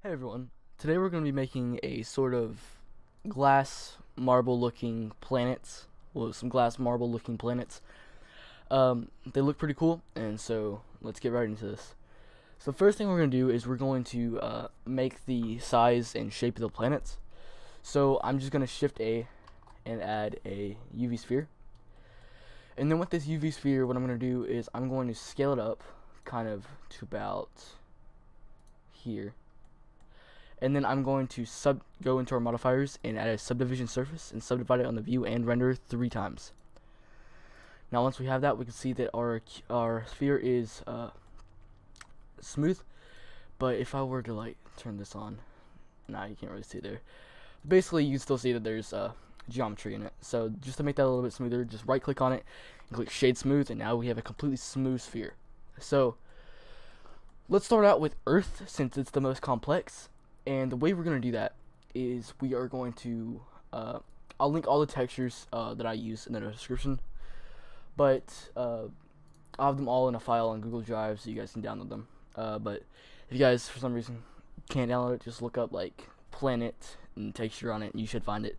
Hey everyone, today we're going to be making a sort of glass marble looking planets, well some glass marble looking planets. They look pretty cool, and so let's get right into this. So the first thing we're going to do is we're going to make the size and shape of the planets. So I'm just going to shift A and add a UV sphere. And then with this UV sphere, what I'm going to do is I'm going to scale it up kind of to about here, and then I'm going to go into our modifiers and add a subdivision surface and subdivide it on the view and render 3 times. Now once we have that, we can see that our sphere is smooth. But if I were to like turn this on, nah, you can't really see it there. Basically, you can still see that there's geometry in it. So just to make that a little bit smoother, just right click on it and click shade smooth, and now we have a completely smooth sphere. So let's start out with Earth, since it's the most complex. And the way we're going to do that is we are going to, I'll link all the textures that I use in the description, but I'll have them all in a file on Google Drive so you guys can download them. But if you guys, for some reason, can't download it, just look up, like, planet and texture on it, and you should find it.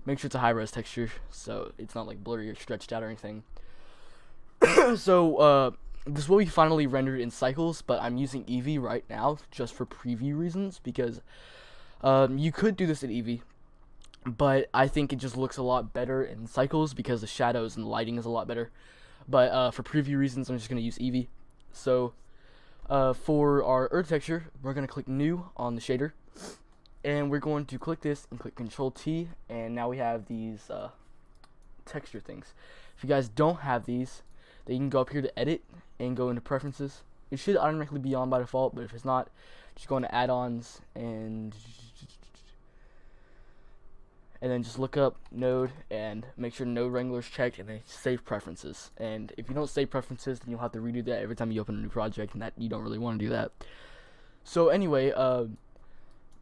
Make sure it's a high-res texture, so it's not, like, blurry or stretched out or anything. So, this is what we finally rendered in cycles, but I'm using Eevee right now just for preview reasons, because you could do this in Eevee, but I think it just looks a lot better in cycles because the shadows and the lighting is a lot better. But for preview reasons, I'm just going to use Eevee. So for our Earth texture, we're going to click New on the shader, and we're going to click this and click Control T, and now we have these texture things. If you guys don't have these, then you can go up here to Edit and go into Preferences. It should automatically be on by default, but if it's not, just go into Add-ons and then just look up Node and make sure Node Wrangler is checked, and then save Preferences. And if you don't save Preferences, then you'll have to redo that every time you open a new project, and that you don't really want to do that. So anyway,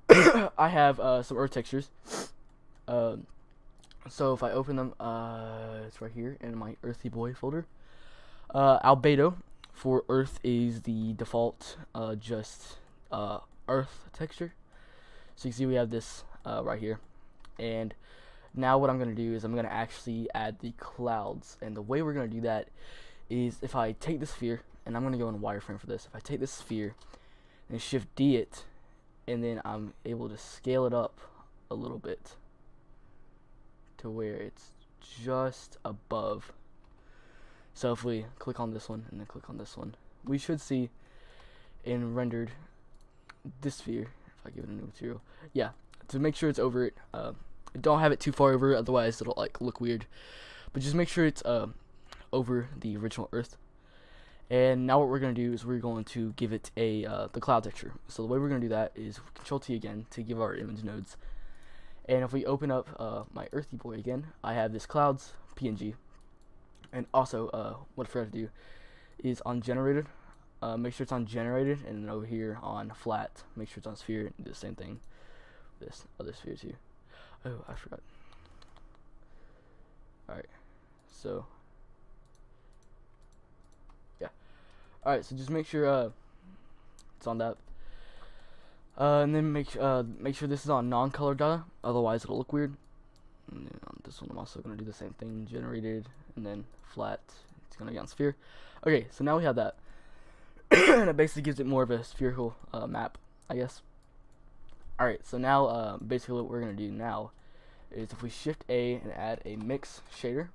I have some Earth textures. So if I open them, it's right here in my Earthy Boy folder. Albedo for Earth is the default Earth texture. So you can see we have this right here. And now what I'm going to do is I'm going to actually add the clouds. And the way we're going to do that is if I take the sphere, and I'm going to go in wireframe for this. If I take this sphere and shift D it, and then I'm able to scale it up a little bit to where it's just above. So if we click on this one and then click on this one, we should see in rendered this sphere, if I give it a new material, yeah, to make sure it's over it. Don't have it too far over it, otherwise it'll like look weird. But just make sure it's over the original Earth. And now what we're going to do is we're going to give it a the cloud texture. So the way we're going to do that is Control T again to give our image nodes. And if we open up my Earthy Boy again, I have this clouds PNG. And also, what I forgot to do is on generated, make sure it's on generated, and then over here on flat, make sure it's on sphere, and do the same thing with this other sphere too. Oh, I forgot. Alright, so, yeah. Alright, so just make sure it's on that. And then make sure this is on non-color data, otherwise it'll look weird. And then on this one, I'm also going to do the same thing, generated, and then flat. It's going to be on sphere. Okay, so now we have that. And it basically gives it more of a spherical map, I guess. Alright, so now basically what we're going to do now is if we shift A and add a mix shader,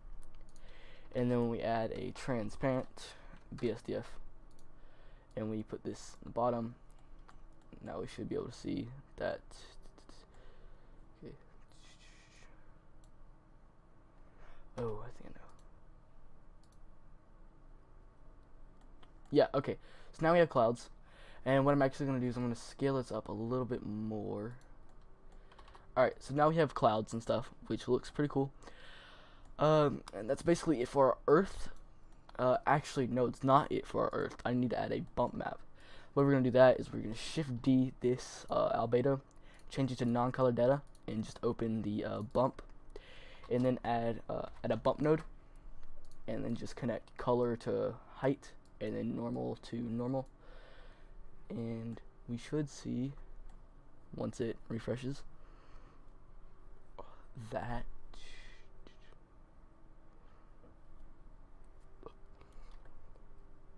and then we add a transparent BSDF, and we put this in the bottom, now we should be able to see that. Okay. Oh, I think I know. Yeah, okay. So now we have clouds. And what I'm actually going to do is I'm going to scale this up a little bit more. Alright, so now we have clouds and stuff, which looks pretty cool. And that's basically it for our Earth. Actually, no, it's not it for our Earth. I need to add a bump map. What we're going to do that is we're going to shift D this albedo, change it to non-color data, and just open the bump. And then add a bump node, and then just connect color to height, and then normal to normal, and we should see once it refreshes. That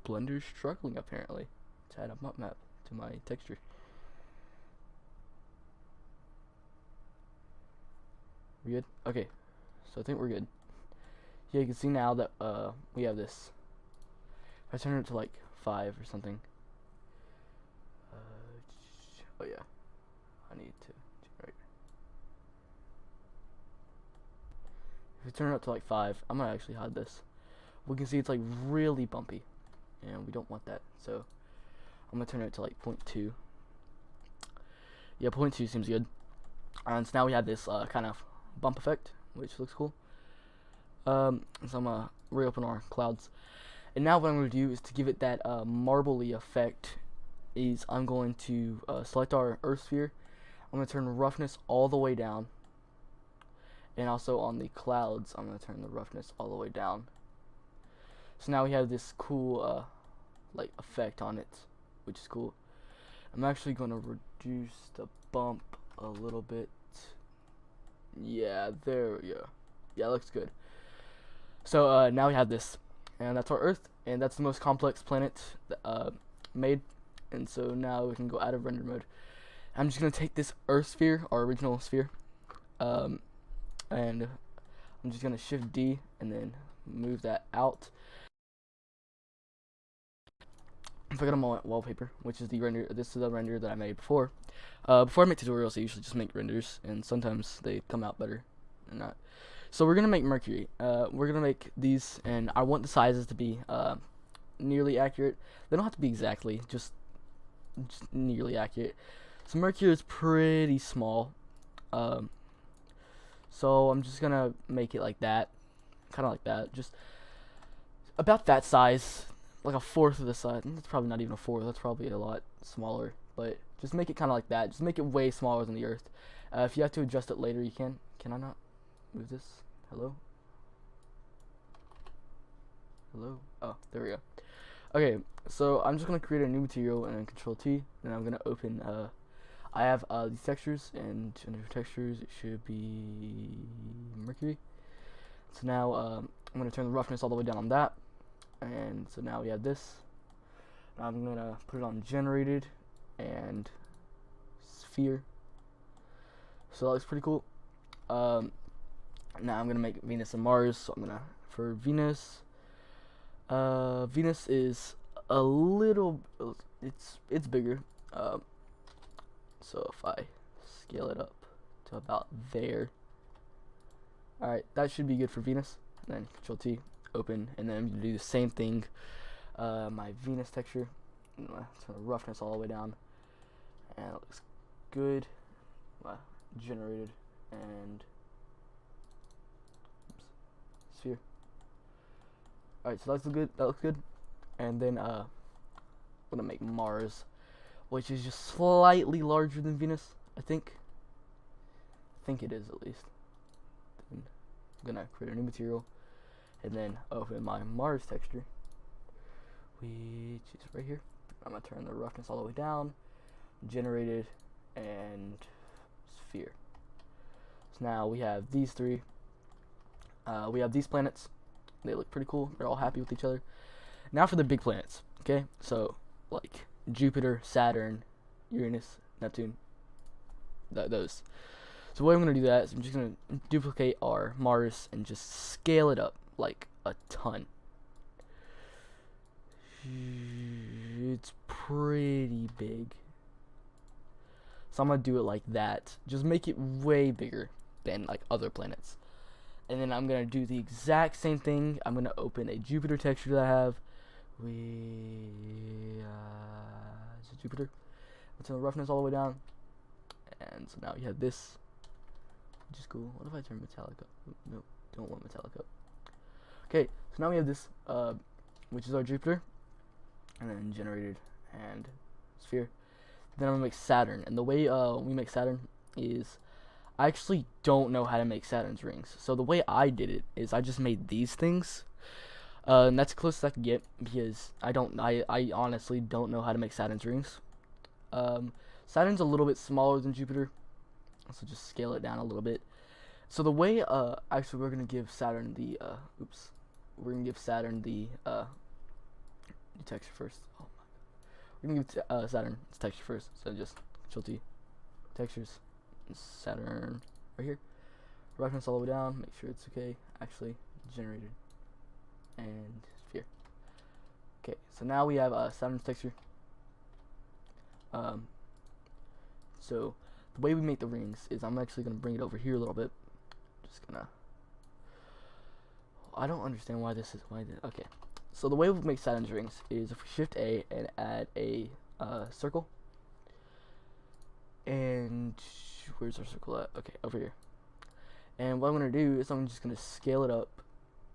Blender's struggling apparently to add a map to my texture. We good? Okay, so I think we're good. Yeah, you can see now that we have this. If I turn it to like 5 or something. Oh yeah, I need to generate. If we turn it up to like 5, I'm gonna actually hide this. We can see it's like really bumpy, and we don't want that. So I'm gonna turn it to like 0.2. Yeah, 0.2 seems good. And so now we have this kind of bump effect, which looks cool. So I'm gonna reopen our clouds, and now what I'm gonna do is to give it that marbly effect. Is I'm going to select our Earth sphere. I'm gonna turn roughness all the way down, and also on the clouds, I'm gonna turn the roughness all the way down. So now we have this cool like effect on it, which is cool. I'm actually gonna reduce the bump a little bit. Yeah, there we go. Yeah, looks good. So now we have this, and that's our Earth, and that's the most complex planet made. And so now we can go out of render mode. I'm just gonna take this Earth sphere, our original sphere, and I'm just gonna Shift D and then move that out. I forgot my wallpaper, which is the render. This is the render that I made before. Before I make tutorials, I usually just make renders, and sometimes they come out better or not. So we're gonna make Mercury. We're gonna make these, and I want the sizes to be nearly accurate. They don't have to be exactly, just nearly accurate. So Mercury is pretty small, so I'm just gonna make it like that, kind of like that, just about that size, like a fourth of the size. That's probably not even a fourth, that's probably a lot smaller, but just make it kind of like that. Just make it way smaller than the Earth. If you have to adjust it later, you can. Can I not move this? Hello? Hello? Oh, there we go. Okay, so I'm just gonna create a new material and then Control T, and I'm gonna open. I have these textures, and under textures it should be Mercury. So now I'm gonna turn the roughness all the way down on that, and so now we have this. Now I'm gonna put it on generated and sphere. So that looks pretty cool. Now I'm gonna make Venus and Mars. So I'm gonna for Venus. Venus is a little, it's bigger. So if I scale it up to about there, alright, that should be good for Venus. And then Control T, open, and then I'm gonna do the same thing. My Venus texture, I'm gonna turn the roughness all the way down, and it looks good. Generated and sphere. Alright, so that's good. That looks good. And then I'm gonna make Mars, which is just slightly larger than Venus. I think it is at least. Then I'm gonna create a new material, and then open my Mars texture, which is right here. I'm gonna turn the roughness all the way down, generated, and sphere. So now we have these three. We have these planets. They look pretty cool. They're all happy with each other. Now for the big planets. Okay, so like Jupiter, Saturn, Uranus, Neptune. Those. So what I'm gonna do that is I'm just gonna duplicate our Mars and just scale it up like a ton. It's pretty big. So I'm gonna do it like that. Just make it way bigger than like other planets. And then I'm gonna do the exact same thing. I'm gonna open a Jupiter texture that I have. It's a Jupiter. Let's turn the roughness all the way down. And so now you have this, which is cool. What if I turn metallic up? No, don't want metallic up. Okay, so now we have this, which is our Jupiter, and then generated and sphere. Then I'm gonna make Saturn, and the way we make Saturn is, I actually don't know how to make Saturn's rings. So the way I did it is I just made these things, and that's the closest I could get because I honestly don't know how to make Saturn's rings. So Saturn's a little bit smaller than Jupiter, so just scale it down a little bit. So the way, actually, we're gonna give Saturn the, we're gonna give Saturn the texture first. Oh my God. We're gonna give Saturn its texture first. So just Control T, textures, Saturn right here. Reference all the way down. Make sure it's okay. Actually, generated and sphere. Okay, so now we have Saturn's texture. So the way we make the rings is I'm actually gonna bring it over here a little bit. Just gonna. I don't understand why this is okay. So the way we make Saturn's rings is if we Shift A and add a circle. And where's our circle at? Okay, over here. And what I'm gonna do is I'm just gonna scale it up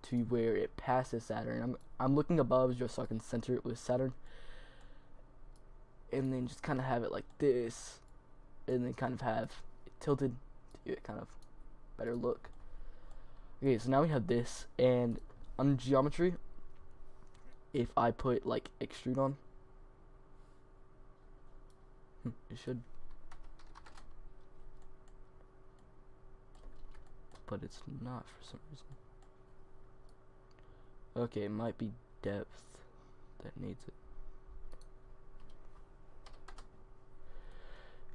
to where it passes Saturn. I'm looking above just so I can center it with Saturn. And then just kind of have it like this, and then kind of have it tilted to get kind of better look. Okay, so now we have this, and on geometry, if I put like extrude on, it should, but it's not for some reason. Okay, it might be depth that needs it.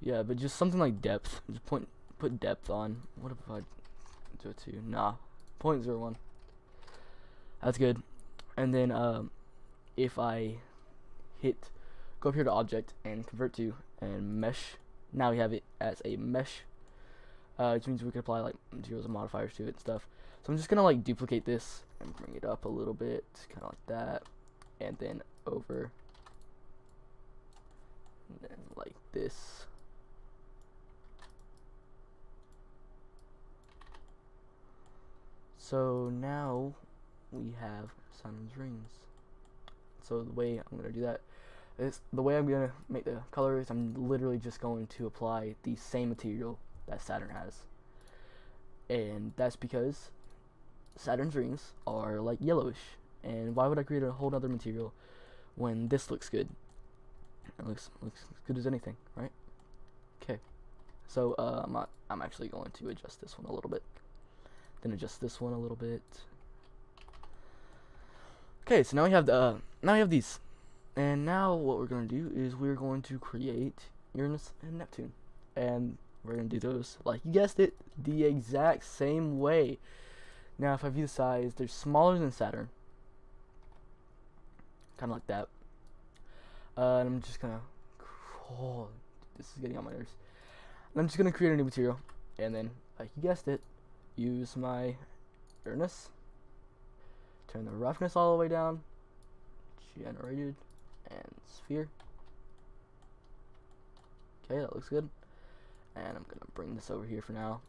Yeah, but just something like depth. Just put depth on. What if I do it to? Nah, 0.01. That's good. And then if I go up here to object and convert to and mesh. Now we have it as a mesh. Which means we can apply like materials and modifiers to it and stuff. So I'm just gonna like duplicate this and bring it up a little bit, kind of like that, and then over, and then like this. So now we have Saturn's rings. So the way I'm gonna do that is the way I'm gonna make the color is I'm literally just going to apply the same material that Saturn has, and that's because Saturn's rings are like yellowish. And why would I create a whole other material when this looks good? It looks good as anything, right? Okay. So I'm actually going to adjust this one a little bit. Then adjust this one a little bit. Okay, so now we have these, and now what we're going to do is we're going to create Uranus and Neptune, and we're going to do those, like you guessed it, the exact same way. Now if I view the size, they're smaller than Saturn, kind of like that. And I'm just gonna, oh, this is getting on my nerves. And I'm just gonna create a new material, and then, like you guessed it, use my Uranus, turn the roughness all the way down, generated, and sphere. Okay, that looks good. And I'm gonna bring this over here for now.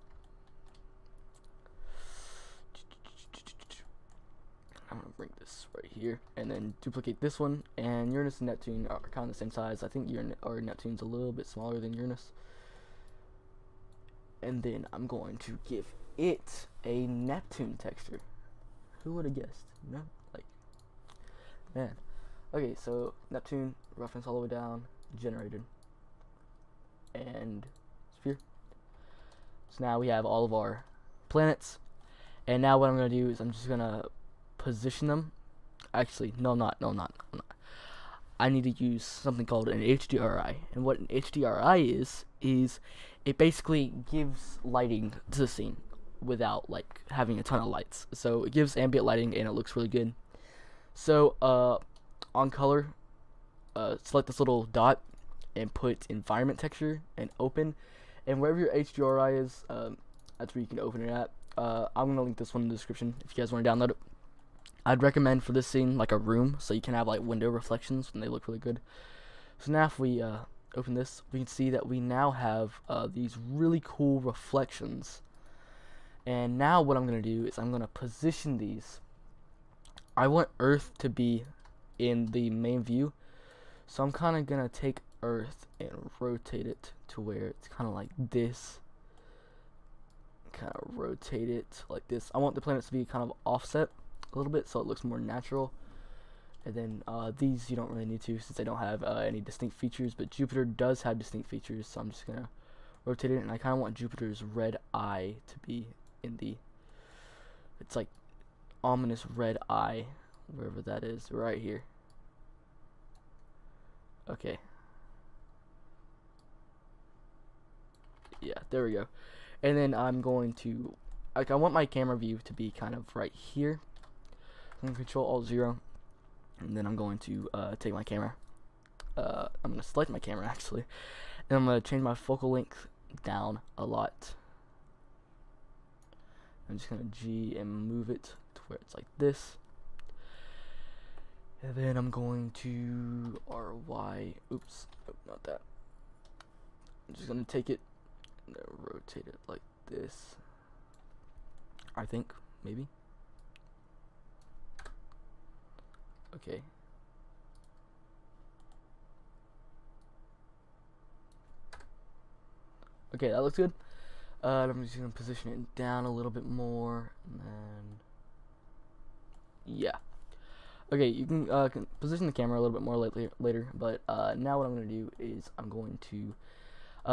I'm gonna bring this right here, and then duplicate this one. And Uranus and Neptune are kind of the same size. I think Neptune's a little bit smaller than Uranus. And then I'm going to give it a Neptune texture. Who would have guessed? You know, like, man. Okay, so Neptune, roughness all the way down, generated, and sphere. So now we have all of our planets. And now what I'm gonna do is I'm just gonna position them. Actually, no, I'm not. I need to use something called an HDRI. And what an HDRI is it basically gives lighting to the scene without like having a ton of lights. So it gives ambient lighting and it looks really good. So on color, select this little dot and put environment texture and open. And wherever your HDRI is, that's where you can open it at. I'm gonna link this one in the description if you guys want to download it. I'd recommend for this scene like a room, so you can have like window reflections and they look really good. So now if we open this, we can see that we now have these really cool reflections. And now what I'm gonna do is I'm gonna position these. I want Earth to be in the main view, so I'm kind of gonna take Earth and rotate it to where it's kind of like this. Kind of rotate it like this. I want the planets to be kind of offset a little bit so it looks more natural. And then these you don't really need to, since they don't have any distinct features, but Jupiter does have distinct features, so I'm just gonna rotate it. And I kind of want Jupiter's red eye to be in the, it's like ominous red eye, wherever that is, right here. Okay. Yeah, there we go. And then I'm going to, like, I want my camera view to be kind of right here. I'm going to Control Alt 0, and then I'm going to take my camera. I'm going to select my camera actually, and I'm going to change my focal length down a lot. I'm just going to G and move it to where it's like this. And then I'm going to RY, oops, oh, not that. I'm just going to take it and rotate it like this, I think, maybe. Okay. Okay, that looks good. I'm just gonna position it down a little bit more, and then yeah. Okay, you can position the camera a little bit more later, but now what I'm gonna do is I'm going to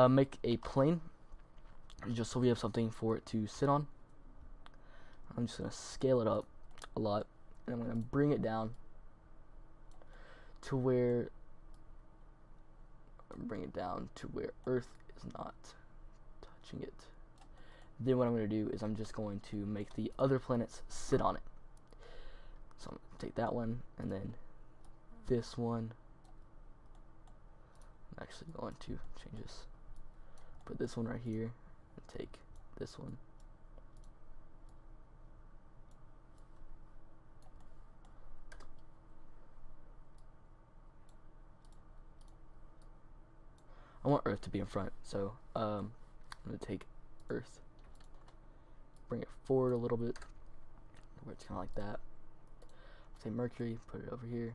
make a plane, just so we have something for it to sit on. I'm just gonna scale it up a lot, and I'm gonna bring it down to where Earth is not touching it. Then what I'm going to do is I'm just going to make the other planets sit on it. So I'm going to take that one, and then this one. I'm actually going to change this. Put this one right here, and take this one. I want Earth to be in front, so I'm going to take Earth, bring it forward a little bit, where it's kind of like that. Say Mercury, put it over here.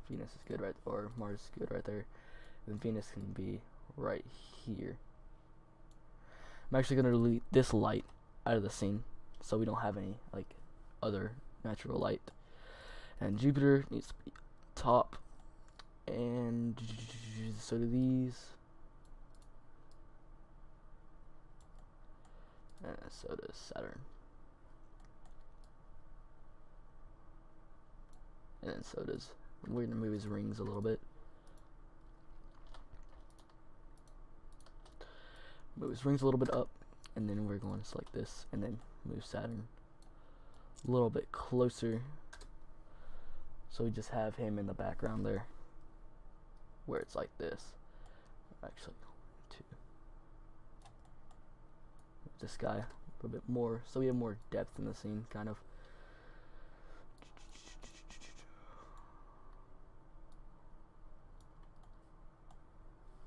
Venus is good right, or Mars is good right there. And then Venus can be right here. I'm actually going to delete this light out of the scene, so we don't have any like other natural light. And Jupiter needs to be top. And so do these, and so does Saturn, and then so does, we're gonna move his rings a little bit, move his rings a little bit up, and then we're going to select this, and then move Saturn a little bit closer, so we just have him in the background there, where it's like this. Actually, to this guy a little bit more, so we have more depth in the scene, kind of.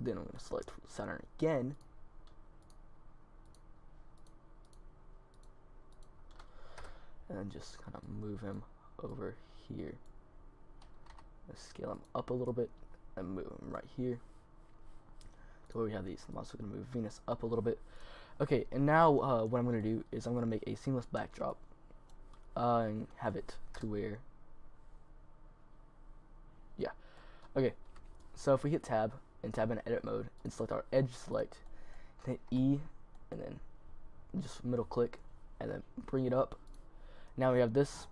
Then I'm going to select Saturn again, and then just kind of move him over here. Let's scale him up a little bit and move him right here to where we have these. I'm also going to move Venus up a little bit. Okay, and now what I'm going to do is I'm going to make a seamless backdrop and have it to where, yeah. Okay, so if we hit tab and tab in edit mode and select our edge select, hit E and then just middle click and then bring it up. Now we have this.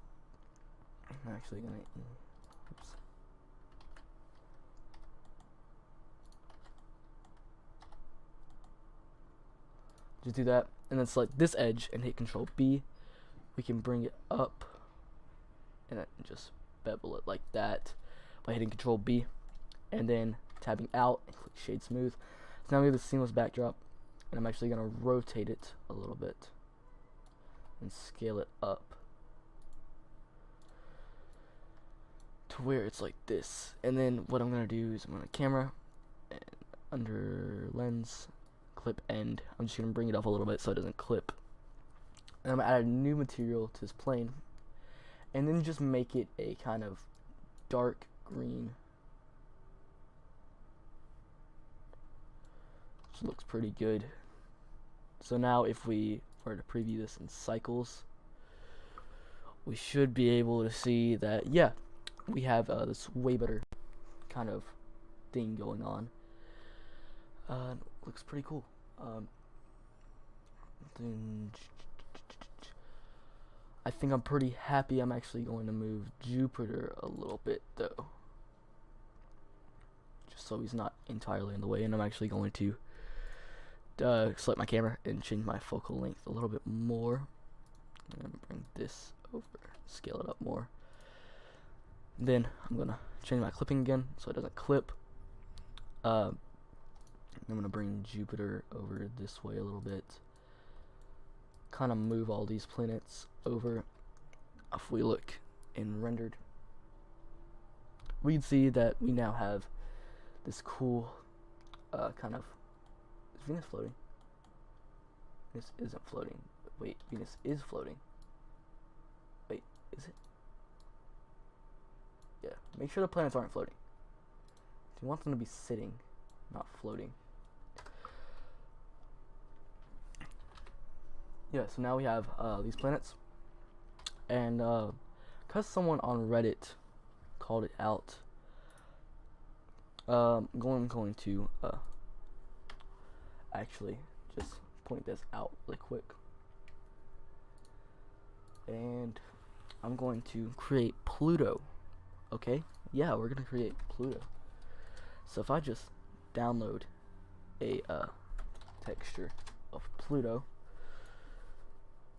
I'm actually going to, oops. Just do that, and then select this edge and hit Control B. We can bring it up and then just bevel it like that by hitting Control B, and then tabbing out and click Shade Smooth. So now we have the seamless backdrop, and I'm actually going to rotate it a little bit and scale it up to where it's like this. And then what I'm going to do is I'm going to camera and under lens, clip end. I'm just going to bring it up a little bit so it doesn't clip. And I'm going to add a new material to this plane, and then just make it a kind of dark green, which looks pretty good. So now if we were to preview this in cycles, we should be able to see that, yeah, we have this way better kind of thing going on. Looks pretty cool. Then I think I'm pretty happy. I'm actually going to move Jupiter a little bit though, just so he's not entirely in the way. And I'm actually going to select my camera and change my focal length a little bit more, and bring this over, scale it up more. Then I'm gonna change my clipping again so it doesn't clip. I'm gonna bring Jupiter over this way a little bit, kind of move all these planets over. If we look in rendered, we can see that we now have this cool kind of, is Venus floating? Venus isn't floating. Wait, Venus is floating. Wait, is it? Yeah, make sure the planets aren't floating. You want them to be sitting, not floating. Yeah, so now we have these planets, and because someone on Reddit called it out, I'm going to actually just point this out really quick, and I'm going to create Pluto. Okay, yeah, we're gonna create Pluto. So if I just download a texture of Pluto,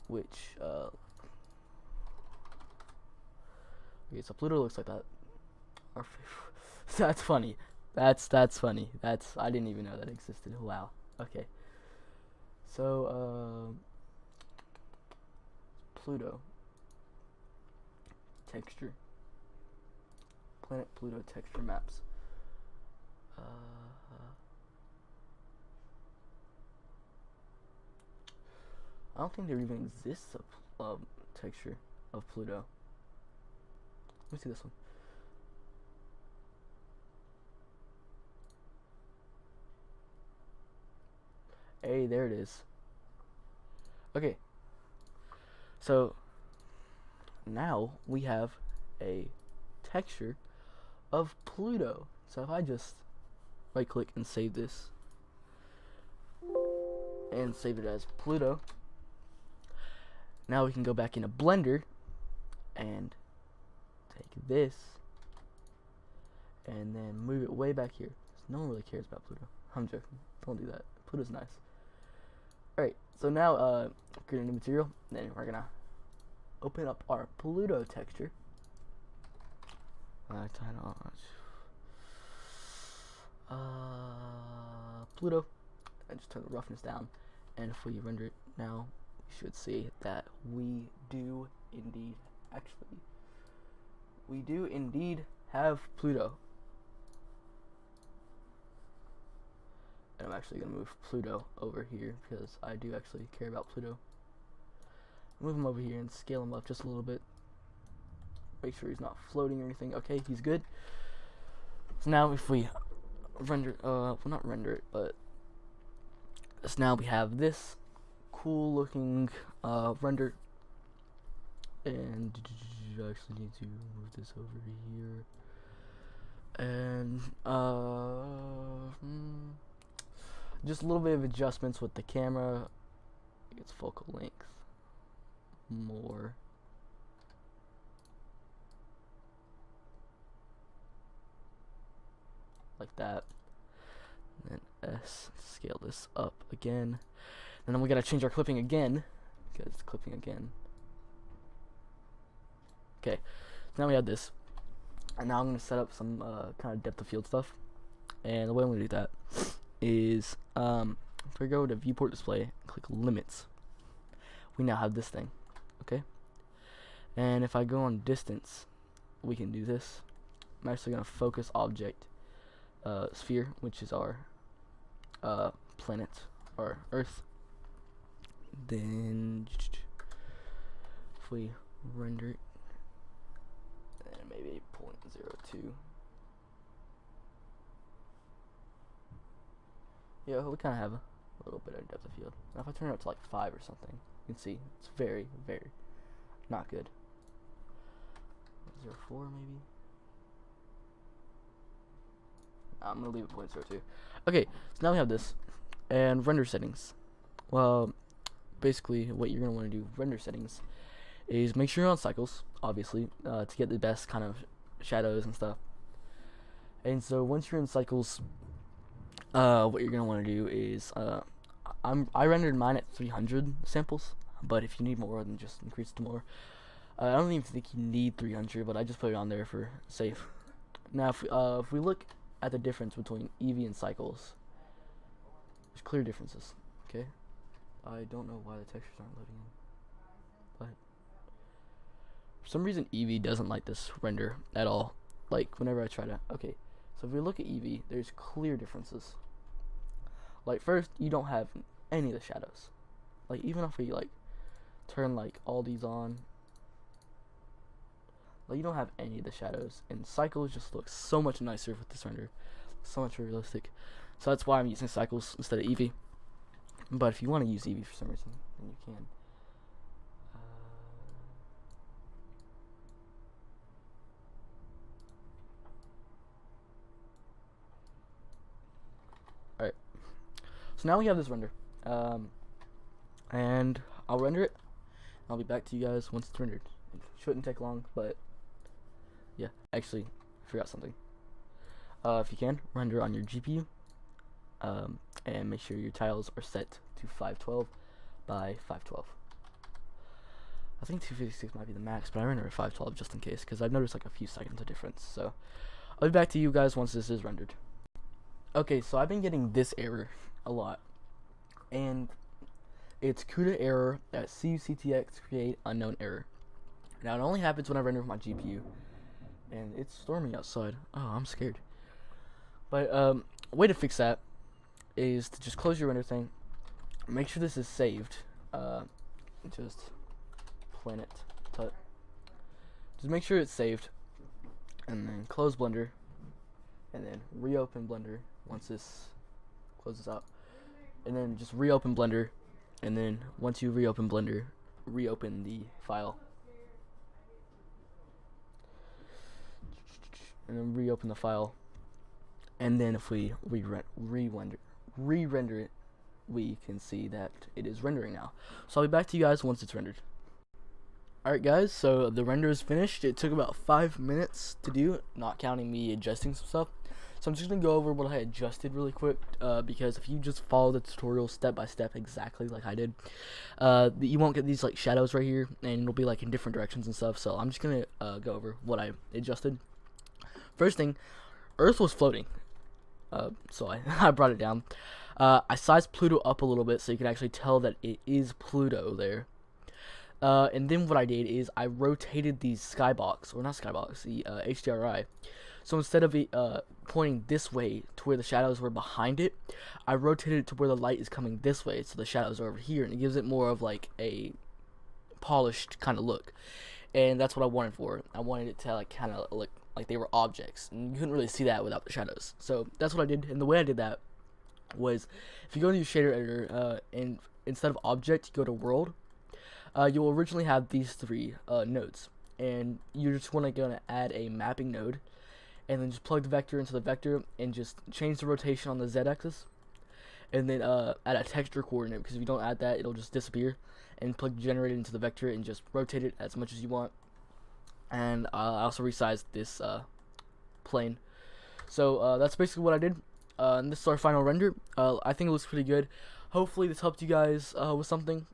which okay, so Pluto looks like that. That's funny. That's funny. I didn't even know that existed. Wow. Okay. So Pluto texture. Planet Pluto texture maps. I don't think there even exists a texture of Pluto. Let me see this one. Hey, there it is. Okay. So now we have a texture of Pluto. So if I just right click and save this and save it as Pluto, now we can go back into Blender and take this and then move it way back here. No one really cares about Pluto. I'm joking. Don't do that. Pluto's nice. Alright, so now create a new material. Then we're gonna open up our Pluto texture. Pluto, and just turn the roughness down. And if we render it now, we should see that we do indeed have Pluto. And I'm actually gonna move Pluto over here because I do actually care about Pluto. Move him over here and scale him up just a little bit. Make sure he's not floating or anything. Okay, he's good. So now if we render, well, not render it, but so now we have this cool looking render. And I actually need to move this over here. And just a little bit of adjustments with the camera. Its focal length more. Like that. And then S, scale this up again. And then we gotta change our clipping again, because it's clipping again. Okay, so now we have this. And now I'm gonna set up some kind of depth of field stuff. And the way I'm gonna do that is if we go to viewport display, click limits, we now have this thing. Okay? And if I go on distance, we can do this. I'm actually gonna focus object sphere, which is our planet, or Earth. Then if we render it, and maybe 0.02. Yeah, we kind of have a little bit of depth of field. Now if I turn it up to like 5 or something, you can see it's very, very not good. 0.04 maybe. I'm gonna leave it 0.02. Okay, so now we have this, and render settings. Well, basically, what you're gonna want to do render settings is make sure you're on cycles, obviously, to get the best kind of shadows and stuff. And so once you're in cycles, what you're gonna want to do is I rendered mine at 300 samples, but if you need more, then just increase it to more. I don't even think you need 300, but I just put it on there for safe. Now, if we look at the difference between Eevee and cycles, there's clear differences. Okay, I don't know why the textures aren't loading in, but for some reason Eevee doesn't like this render at all. Like whenever I try to, okay, so if we look at Eevee, there's clear differences. Like first, you don't have any of the shadows. Like even if we like turn like all these on, like you don't have any of the shadows, and cycles just looks so much nicer with this render, so much more realistic. So that's why I'm using cycles instead of Eevee. But if you want to use Eevee for some reason, then you can. Alright, so now we have this render, and I'll render it. I'll be back to you guys once it's rendered. It shouldn't take long, but yeah, actually, I forgot something. If you can, render on your GPU, and make sure your tiles are set to 512 by 512. I think 256 might be the max, but I render at 512 just in case, because I've noticed like a few seconds of difference. So I'll be back to you guys once this is rendered. Okay, so I've been getting this error a lot, and it's CUDA error at CUCTX create unknown error. Now it only happens when I render with my GPU, and it's stormy outside. Oh, I'm scared. But way to fix that is to just close your render thing. Make sure this is saved. Just planet tut. Just make sure it's saved, and then close Blender, and then reopen Blender once this closes out, and then just reopen Blender, and then once you reopen Blender, reopen the file, and then reopen the file, and then if we re-render it, we can see that it is rendering now. So I'll be back to you guys once it's rendered. Alright guys, so the render is finished. It took about 5 minutes to do, not counting me adjusting some stuff. So I'm just going to go over what I adjusted really quick, because if you just follow the tutorial step by step exactly like I did, you won't get these like shadows right here, and it'll be like in different directions and stuff. So I'm just going to go over what I adjusted. First thing, Earth was floating, so I brought it down. I sized Pluto up a little bit so you can actually tell that it is Pluto there. And then what I did is I rotated the skybox, or not skybox, the HDRI. So instead of it pointing this way to where the shadows were behind it, I rotated it to where the light is coming this way, so the shadows are over here, and it gives it more of like a polished kind of look. And that's what I wanted for it. I wanted it to like kind of look like they were objects, and you couldn't really see that without the shadows. So that's what I did, and the way I did that was, if you go to your shader editor, and instead of object, you go to world, you'll originally have these three nodes, and you're just going to add a mapping node, and then just plug the vector into the vector, and just change the rotation on the z-axis, and then add a texture coordinate, because if you don't add that, it'll just disappear, and plug generate it into the vector, and just rotate it as much as you want. And I also resized this plane. So that's basically what I did. And this is our final render. I think it looks pretty good. Hopefully this helped you guys with something.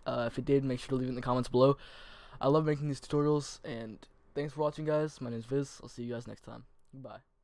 If it did, make sure to leave it in the comments below. I love making these tutorials, and thanks for watching, guys. My name is Viz. I'll see you guys next time. Bye.